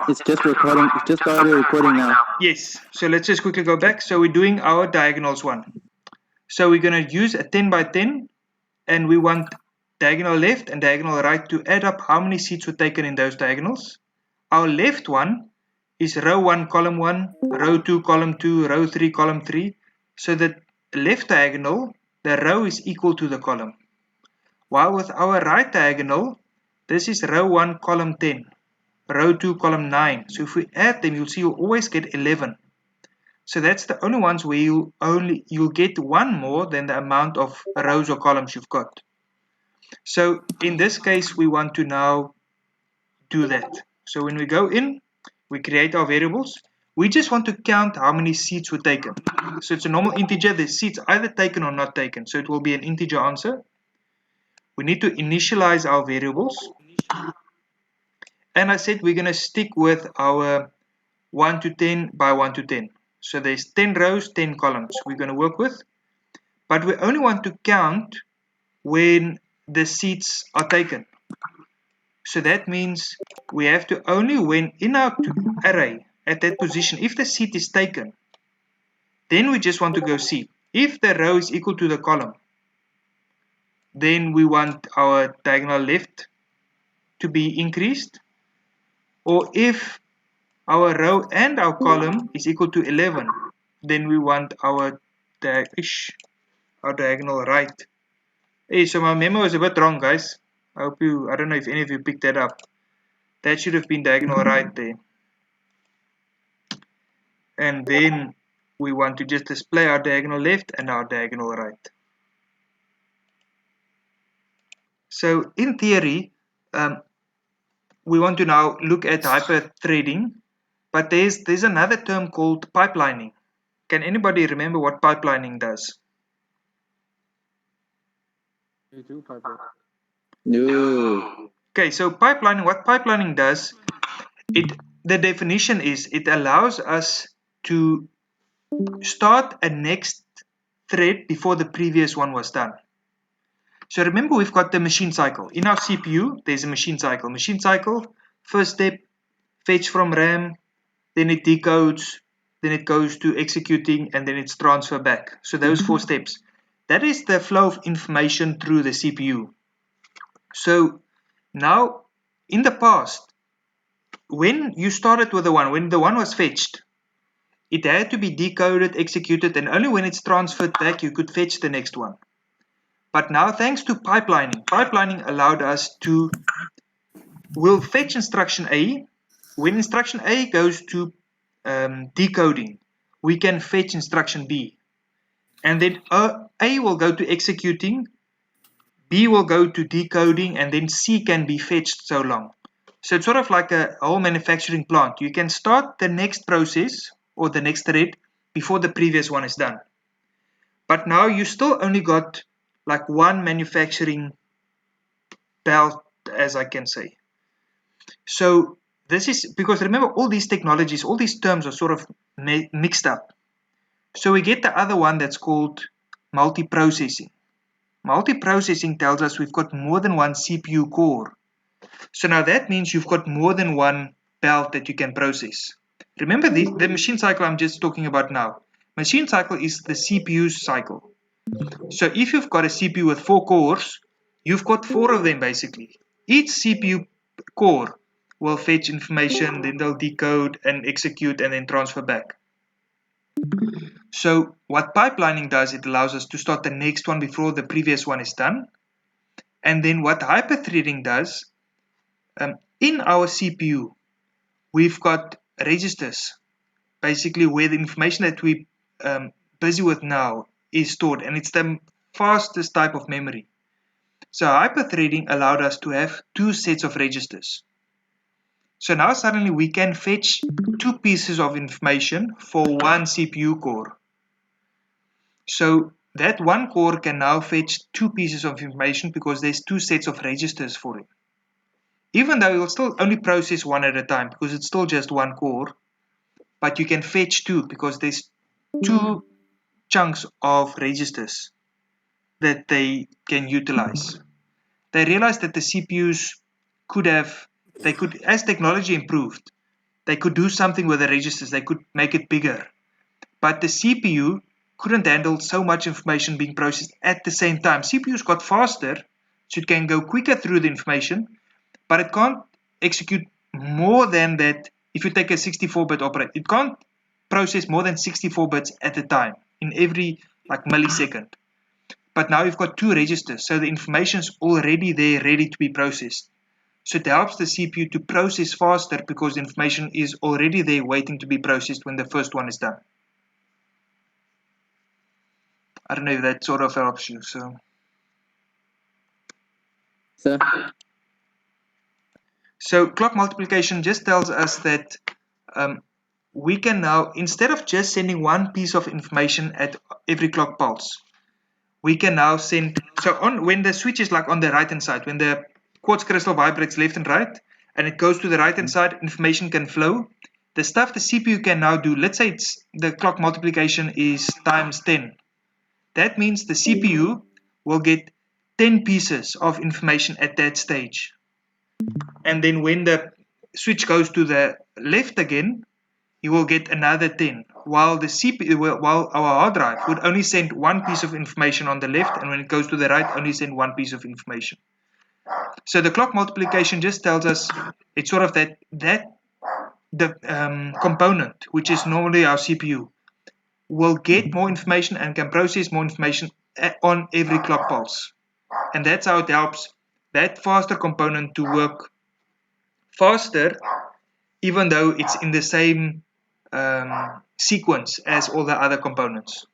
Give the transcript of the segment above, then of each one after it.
it's just recording. It's just started recording now. Yes, so let's just quickly go back. So we're doing our diagonals one. So we're going to use a 10 by 10 and we want diagonal left and diagonal right to add up how many seats were taken in those diagonals. Our left one is row 1, column 1, row 2, column 2, row 3, column 3. So the left diagonal, the row is equal to the column. While with our right diagonal, this is row 1, column 10, row 2, column 9. So if we add them, you'll see you'll always get 11. So that's the only ones where you'll get one more than the amount of rows or columns you've got. So in this case, we want to now do that. So when we go in, we create our variables. We just want to count how many seats were taken. So it's a normal integer. The seats either taken or not taken. So it will be an integer answer. We need to initialize our variables. And I said we're going to stick with our 1 to 10 by 1 to 10. So there's 10 rows, 10 columns we're going to work with. But we only want to count when the seats are taken. So that means we have to only when in our array at that position, if the seat is taken, then we just want to go see. If the row is equal to the column, then we want our diagonal left to be increased. Or if our row and our column is equal to 11, then we want our diagonal right. Hey, so my memo is a bit wrong, guys. I don't know if any of you picked that up. That should have been diagonal right there. And then we want to just display our diagonal left and our diagonal right. So in theory, we want to now look at hyperthreading, but there's another term called pipelining. Can anybody remember what pipelining does? No. Okay, so what pipelining does, the definition is it allows us to start a next thread before the previous one was done. So remember, we've got the machine cycle. In our CPU, there's a machine cycle. Machine cycle, first step, fetch from RAM, then it decodes, then it goes to executing, and then it's transfer back. So those 4 steps. That is the flow of information through the CPU. So now, in the past, when you started with when the one was fetched, it had to be decoded, executed, and only when it's transferred back, you could fetch the next one. But now, thanks to pipelining allowed us to, we'll fetch instruction A. When instruction A goes to decoding, we can fetch instruction B. And then A will go to executing, B will go to decoding, and then C can be fetched so long. So it's sort of like a whole manufacturing plant. You can start the next process or the next thread before the previous one is done. But now you still only got like one manufacturing belt, as I can say. So this is because remember, all these technologies, all these terms are sort of mixed up. So we get the other one that's called multiprocessing. Multiprocessing tells us we've got more than one CPU core. So now that means you've got more than one belt that you can process. Remember the machine cycle I'm just talking about now. Machine cycle is the CPU's cycle. So if you've got a CPU with 4 cores, you've got 4 of them basically. Each CPU core will fetch information, then they'll decode and execute and then transfer back. So what pipelining does, it allows us to start the next one before the previous one is done. And then what hyperthreading does, in our CPU, we've got registers, basically where the information that we're busy with now is stored, and it's the fastest type of memory. So hyperthreading allowed us to have 2 sets of registers. So now suddenly we can fetch 2 pieces of information for one CPU core. So that one core can now fetch 2 pieces of information because there's 2 sets of registers for it. Even though it will still only process one at a time because it's still just one core, but you can fetch 2 because there's 2 chunks of registers that they can utilize. They realized that the CPUs could, as technology improved, they could do something with the registers. They could make it bigger. But the CPU couldn't handle so much information being processed at the same time. CPUs got faster, so it can go quicker through the information, but it can't execute more than that. If you take a 64-bit operator, it can't process more than 64 bits at a time in every millisecond. But now you've got two registers, so the information's already there, ready to be processed. So it helps the CPU to process faster because the information is already there waiting to be processed when the first one is done. I don't know if that sort of helps you. So clock multiplication just tells us that we can now, instead of just sending one piece of information at every clock pulse, we can now send, when the switch is on the right hand side, when the quartz crystal vibrates left and right, and it goes to the right hand side, information can flow. The stuff the CPU can now do, let's say the clock multiplication is times 10. That means the CPU will get 10 pieces of information at that stage. And then when the switch goes to the left again, you will get another 10, while our hard drive would only send one piece of information on the left, and when it goes to the right, only send one piece of information. So the clock multiplication just tells us it's sort of the component, which is normally our CPU, will get more information and can process more information on every clock pulse. And that's how it helps that faster component to work faster, even though it's in the same sequence as all the other components.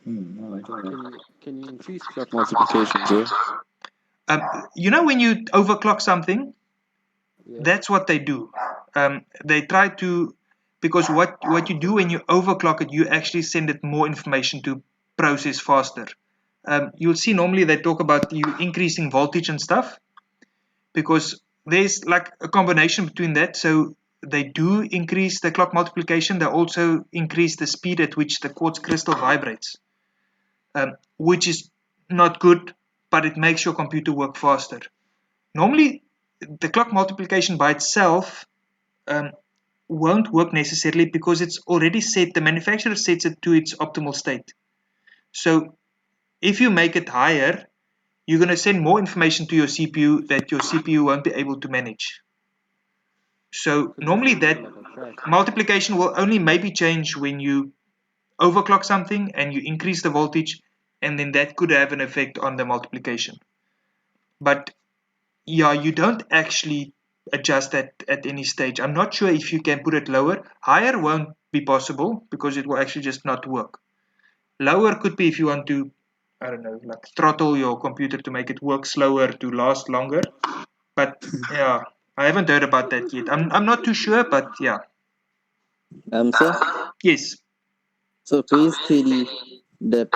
Can you increase clock multiplication, Joe? When you overclock something, that's what they do. They try to, because what you do when you overclock it, you actually send it more information to process faster. You'll see normally they talk about you increasing voltage and stuff, because there's a combination between that. So they do increase the clock multiplication. They also increase the speed at which the quartz crystal vibrates, which is not good, but it makes your computer work faster. Normally, the clock multiplication by itself won't work necessarily, because it's already set, the manufacturer sets it to its optimal state. So if you make it higher, you're going to send more information to your CPU that your CPU won't be able to manage. So normally that multiplication will only maybe change when you overclock something and you increase the voltage, and then that could have an effect on the multiplication. But yeah, you don't actually adjust that at any stage. I'm not sure if you can put it lower. Higher won't be possible because it will actually just not work. Lower could be if you want to, I don't know, throttle your computer to make it work slower to last longer. But yeah, I haven't heard about that yet. I'm not too sure, but yeah. Sir? Yes. So basically, the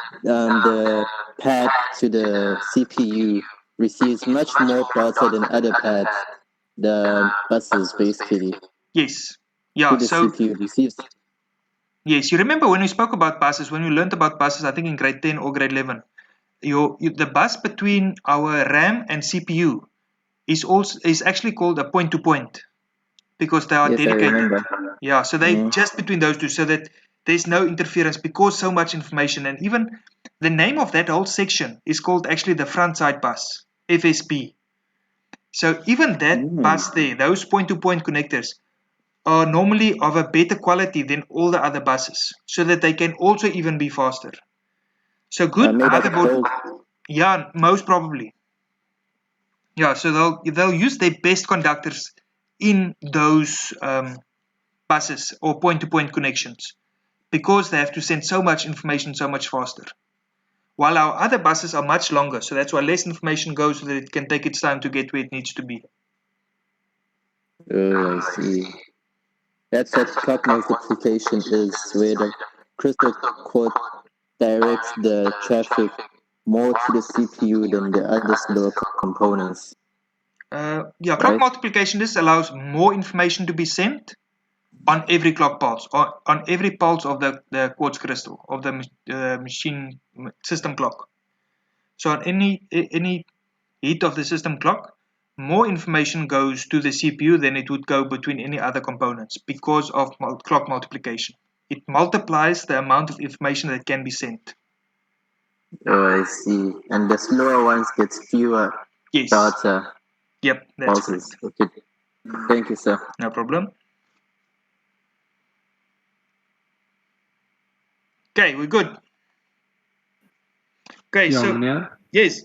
pad to the CPU receives much more data than other pads, the buses basically. Yes. Yeah. The CPU receives. Yes, you remember when we spoke about buses, when we learned about buses, I think in grade 10 or grade 11, the bus between our RAM and CPU is actually called a point-to-point, because they are dedicated. Yeah, so they just between those two, so that there's no interference, because so much information. And even the name of that whole section is called actually the front side bus, FSB. So even that bus there, those point-to-point connectors, are normally of a better quality than all the other buses, so that they can also even be faster. So good motherboard. Yeah, most probably. Yeah, so they'll use their best conductors in those buses or point-to-point connections, because they have to send so much information so much faster. While our other buses are much longer, so that's why less information goes, so that it can take its time to get where it needs to be. Oh, I see. That's what clock multiplication is, where the crystal quartz directs the traffic more to the CPU than the other slower components. Clock multiplication just allows more information to be sent on every clock pulse, or on every pulse of the quartz crystal, of the machine system clock. So on any heat of the system clock, more information goes to the CPU than it would go between any other components because of clock multiplication. It multiplies the amount of information that can be sent. Oh, I see. And the slower ones gets fewer Yes. data Yep, that's pulses. correct. Okay. Thank you, sir. No problem. Okay, we're good. Okay, Ja, so meneer. yes.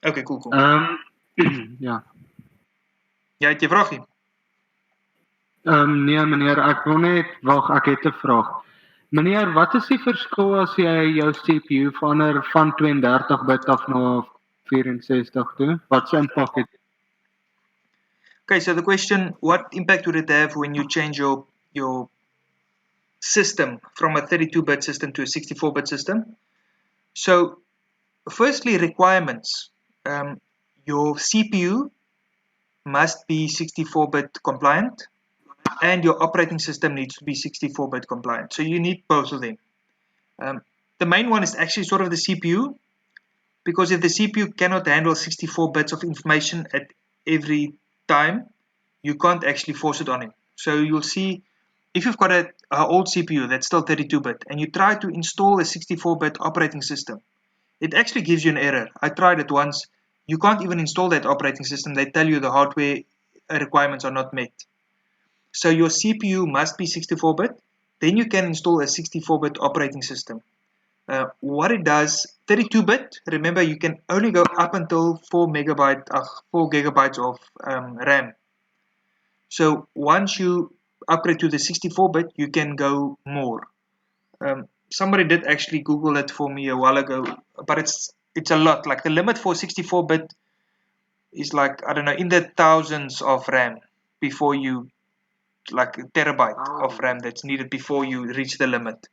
Okay, cool. Ja. Jy het jy vraagie? Nee meneer, ek wil net wag, ek het 'n vraag. Meneer, wat is die verskil as jy jou CPU verander van 32 bit af na 64 toe? Wat se impak het? Okay, so the question, what impact would it have when you change your system from a 32-bit system to a 64-bit system? So, firstly, requirements. Your CPU must be 64-bit compliant, and your operating system needs to be 64-bit compliant. So you need both of them. The main one is actually sort of the CPU, because if the CPU cannot handle 64 bits of information at every time, you can't actually force it on him. So you'll see, if you've got an old CPU that's still 32-bit and you try to install a 64-bit operating system, it actually gives you an error. I tried it once. You can't even install that operating system. They tell you the hardware requirements are not met. So your CPU must be 64-bit. Then you can install a 64-bit operating system. What it does, 32-bit, remember you can only go up until 4 gigabytes of RAM. So once you upgrade to the 64-bit, you can go more. Somebody did actually Google it for me a while ago, but it's a lot. Like the limit for 64-bit is like, I don't know, in the thousands of RAM before you, like a terabyte of RAM that's needed before you reach the limit.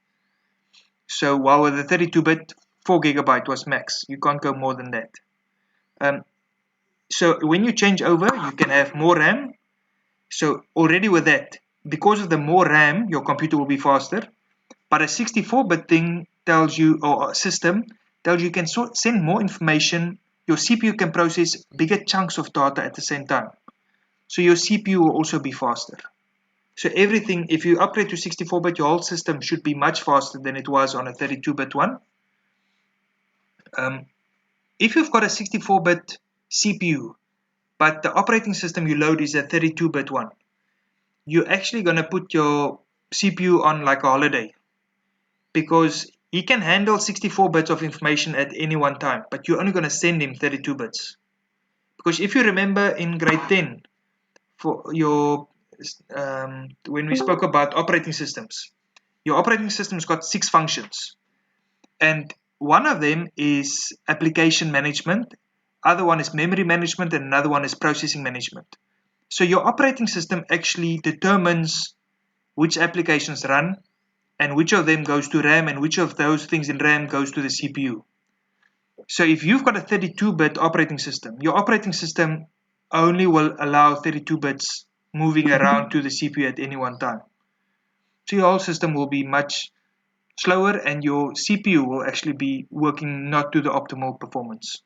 So while with the 32-bit, 4 gigabyte was max. You can't go more than that. So when you change over, you can have more RAM. So already with that, because of the more RAM, your computer will be faster. But a 64-bit thing tells you, or a system tells you can send more information. Your CPU can process bigger chunks of data at the same time. So your CPU will also be faster. So everything, if you upgrade to 64-bit, your whole system should be much faster than it was on a 32-bit one. If you've got a 64-bit CPU, but the operating system you load is a 32-bit one, you're actually going to put your CPU on like a holiday, because he can handle 64 bits of information at any one time, but you're only going to send him 32 bits. Because if you remember in grade 10, for your when we spoke about operating systems, your operating system's got 6 functions, and one of them is application management, other one is memory management, and another one is processing management. So your operating system actually determines which applications run and which of them goes to RAM and which of those things in RAM goes to the CPU. So if you've got a 32-bit operating system, your operating system only will allow 32 bits moving around to the CPU at any one time. So your whole system will be much slower and your CPU will actually be working not to the optimal performance.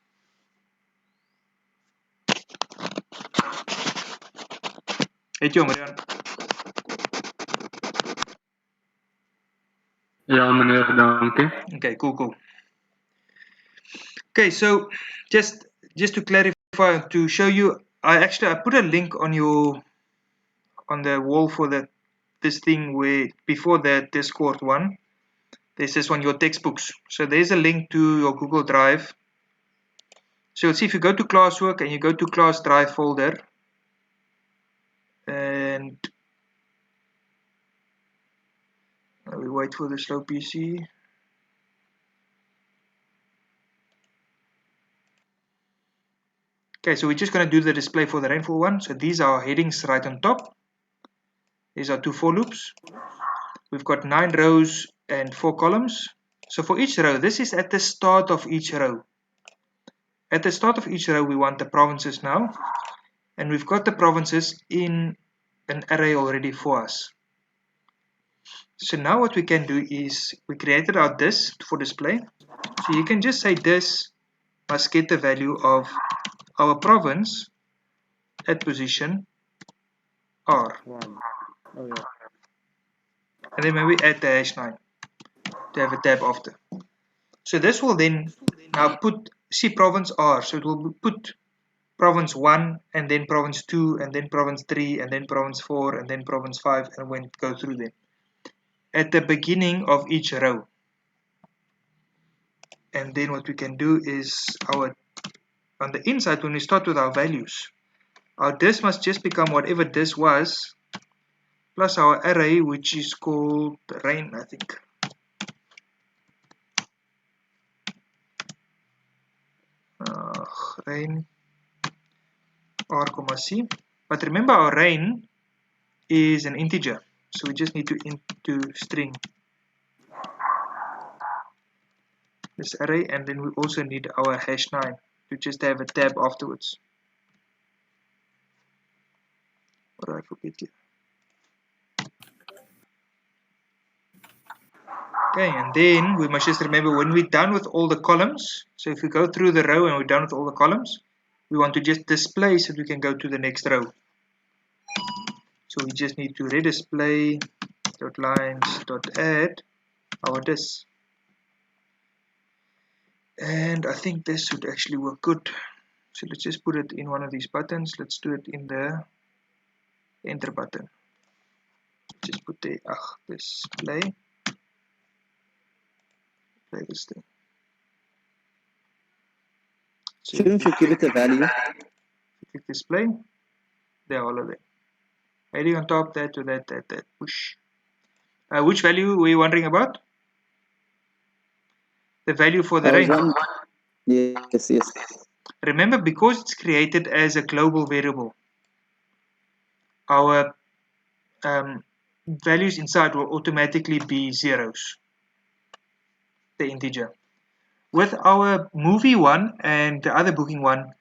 Het jy Marian? Ja meneer, dankie. Okay, cool. Okay, so just to clarify, to show you, I put a link on the wall for this thing where before the Discord one, there's this one, your textbooks. So there's a link to your Google Drive. So you'll see if you go to classwork and you go to class drive folder, and we wait for the slow PC. Okay, so we're just going to do the display for the rainfall one. So these are headings right on top. These are 2 for loops. We've got 9 rows and 4 columns. So for each row, this is at the start of each row. At the start of each row, we want the provinces now. And we've got the provinces in an array already for us. So now what we can do is, we created our this for display. So you can just say this must get the value of our province at position R. 1. Oh, yeah. And then maybe add the #9 to have a tab after. So this will then now put, see province R, so it will put province 1 and then province 2 and then province 3 and then province 4 and then province 5, and when it goes through them at the beginning of each row. And then what we can do is on the inside, when we start with our values, our this must just become whatever this was plus our array, which is called rain, I think. Rain R, C. But remember, our rain is an integer, so we just need to into string this array, and then we also need our #9 to just have a tab afterwards. What did I forget here? Okay, and then we must just remember, when we're done with all the columns, so if we go through the row and we're done with all the columns, we want to just display so that we can go to the next row. So we just need to redisplay .lines.add our this. And I think this should actually work good. So let's just put it in one of these buttons. Let's do it in the enter button. Just put the display. Play this thing. So Shouldn't you give it a value? click display. There, all of it. Heading on top, that to that, push. Which value were you wondering about? The value for the rain. Yes. Remember, because it's created as a global variable, our values inside will automatically be zeros, the integer. With our movie one and the other booking one,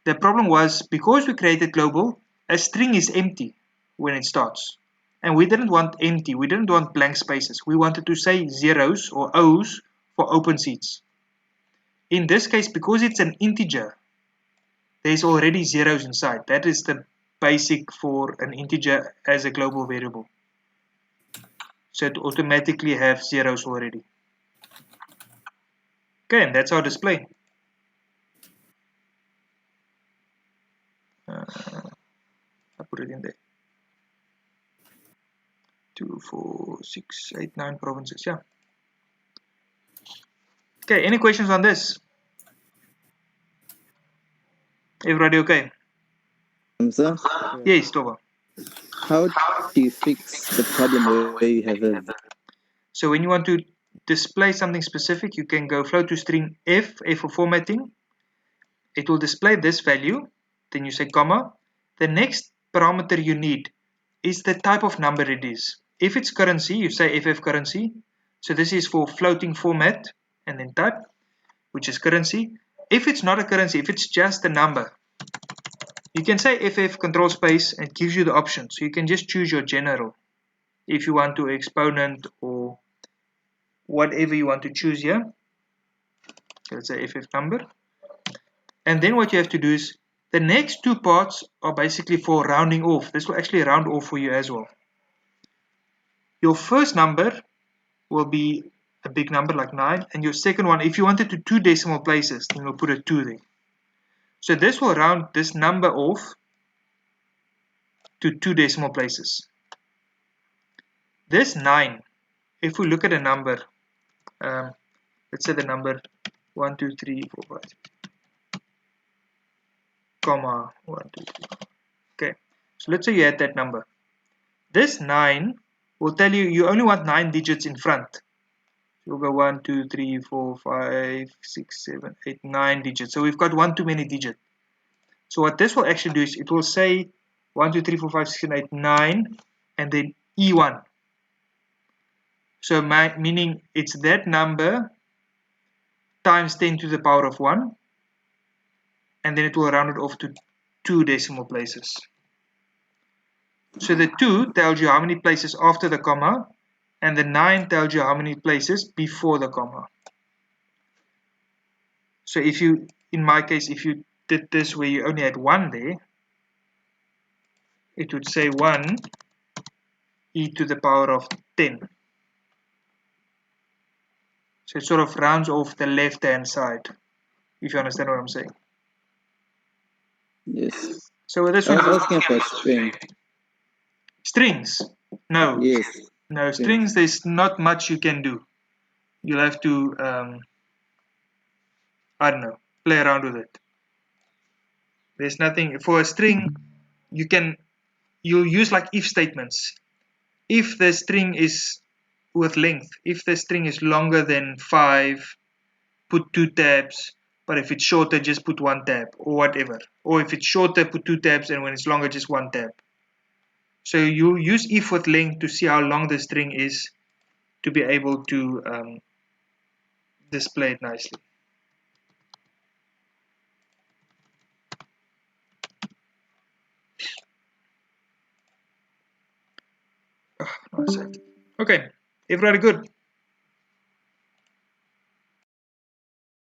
the problem was, because we created global, a string is empty when it starts. And we didn't want empty, we didn't want blank spaces. We wanted to say zeros or O's for open seats. In this case, because it's an integer, there's already zeros inside. That is the basic for an integer as a global variable. So it automatically have zeros already. Okay, and that's our display. I put it in there. 2, 4, 6, 8, 9 provinces, yeah. Okay, any questions on this? Everybody okay? Sir, Yes, Tova. how do you fix the problem where you have a So when you want to display something specific, you can go float to string F for formatting. It will display this value. Then you say comma. The next parameter you need is the type of number it is. If it's currency, you say FF currency. So this is for floating format and then type, which is currency. If it's not a currency, if it's just a number, you can say FF control space, and it gives you the option. So you can just choose your general if you want to exponent or whatever you want to choose here. Let's say FF number. And then what you have to do is, the next two parts are basically for rounding off. This will actually round off for you as well. Your first number will be a big number like 9, and your second one, if you want it to 2 decimal places, then we'll put a 2 there. So this will round this number off to 2 decimal places. This 9, if we look at a number, let's say the number 1, 2, 3, 4, 5, comma 1, 2, 3. Okay, so let's say you add that number. This 9 will tell you you only want 9 digits in front. You'll go 1, 2, 3, 4, 5, 6, 7, 8, 9 digits. So we've got one too many digits. So what this will actually do is, it will say 1, 2, 3, 4, 5, 6, 7, 8, 9, and then E1. So meaning it's that number times 10 to the power of 1, and then it will round it off to 2 decimal places. So the 2 tells you how many places after the comma, and the 9 tells you how many places before the comma. So if you, in my case, if you did this where you only had 1 there, it would say 1 e to the power of 10. So it sort of rounds off the left hand side, if you understand what I'm saying. Yes. So with this I one, was asking for a string. strings. No, Yes. no strings. There's not much you can do. You'll have to, I don't know, play around with it. There's nothing for a string. You'll use like if statements. If the string is with length, if the string is longer than 5, put 2 tabs. But if it's shorter, just put 1 tab or whatever. Or if it's shorter, put 2 tabs, and when it's longer, just 1 tab. So you use if with length to see how long the string is to be able to display it nicely. Okay, everybody good?